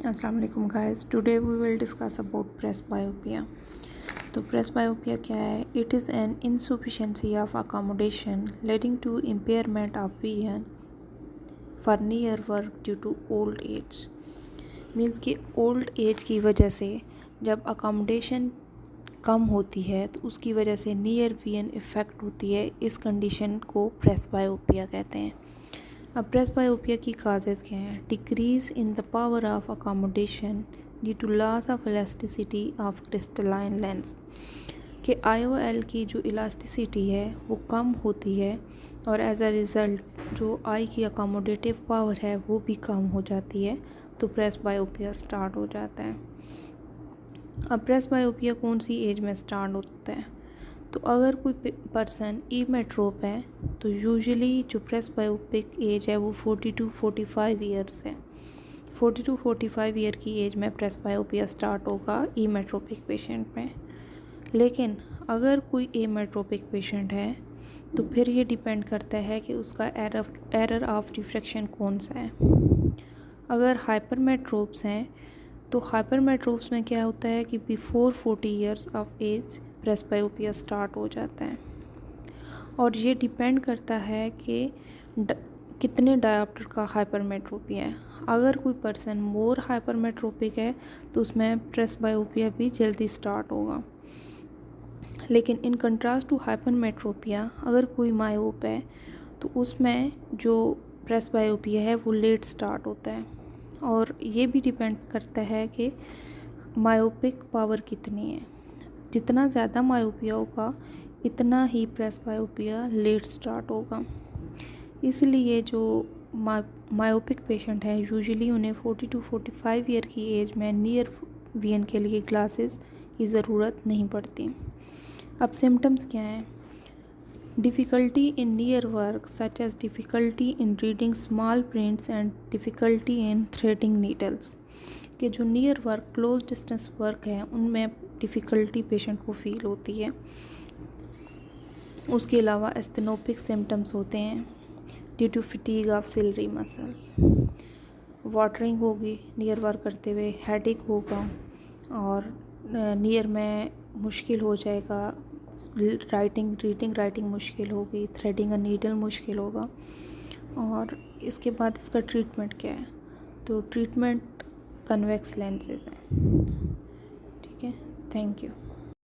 अस्सलाम वालेकुम guys, today we will discuss about presbyopia. तो प्रेसबायोपिया क्या है? It is an insufficiency of accommodation leading to impairment of vision for near work due to old age. Means कि old age की वजह से जब अकोमोडेशन कम होती है तो उसकी वजह से नियर विजन इफ़ेक्ट होती है। इस कंडीशन को प्रेसबायोपिया कहते हैं। अब प्रेसबायोपिया की काजेज़ क्या हैं? Decrease in the power of accommodation due to loss of elasticity of crystalline lens. कि IOL की जो इलास्टिसिटी है वो कम होती है और एज अ रिज़ल्ट जो आई की अकोमोडेटिव पावर है वो भी कम हो जाती है, तो प्रेसबायोपिया स्टार्ट हो जाता है। अब प्रेसबायोपिया कौन सी एज में स्टार्ट होता है? तो अगर कोई पर्सन इमेट्रोप है तो यूजुअली जो प्रेसबायोपिक एज है वो 40 टू 45 ईयर्स है। 40 टू 45 ईयर की एज में प्रेसबायोपिया स्टार्ट होगा इमेट्रोपिक पेशेंट में। लेकिन अगर कोई एमेट्रोपिक पेशेंट है तो फिर ये डिपेंड करता है कि उसका एरर ऑफ रिफ्रैक्शन कौन सा है। अगर हाइपरमेट्रोप्स हैं तो हाइपरमेट्रोप्स में क्या होता है कि before 40 years of age presbyopia start हो जाता है और ये डिपेंड करता है कि कितने डायोप्टर का हाइपरमेट्रोपिया है। अगर कोई पर्सन मोर हाइपरमेट्रोपिक है तो उसमें प्रेसबायोपिया भी जल्दी स्टार्ट होगा। लेकिन इन कंट्रास्ट टू हाइपरमेट्रोपिया अगर कोई मायोप है तो उसमें जो प्रेसबायोपिया है वो लेट स्टार्ट होता है और ये भी डिपेंड करता है कि मायोपिक पावर कितनी है। जितना ज़्यादा मायोपिया होगा इतना ही प्रेसबायोपिया लेट स्टार्ट होगा। इसलिए जो मायोपिक पेशेंट हैं यूजुअली उन्हें 40 टू 45 ईयर की एज में नियर विजन के लिए ग्लासेस की ज़रूरत नहीं पड़ती। अब सिम्टम्स क्या हैं? Difficulty in near work such as difficulty in reading small prints and difficulty in threading needles. कि जो near work close distance work है उनमें डिफ़िकल्टी पेशेंट को फील होती है। उसके अलावा एस्थेनोपिक सिम्टम्स होते हैं due to fatigue of ciliary muscles. Watering होगी नियर वर्क करते हुए, हेडेक होगा और नियर में मुश्किल हो जाएगा, रीडिंग राइटिंग मुश्किल होगी, थ्रेडिंग अ नीडल मुश्किल होगा। और इसके बाद इसका ट्रीटमेंट क्या है? तो ट्रीटमेंट कन्वेक्स लेंसेज हैं। ठीक है, थैंक यू।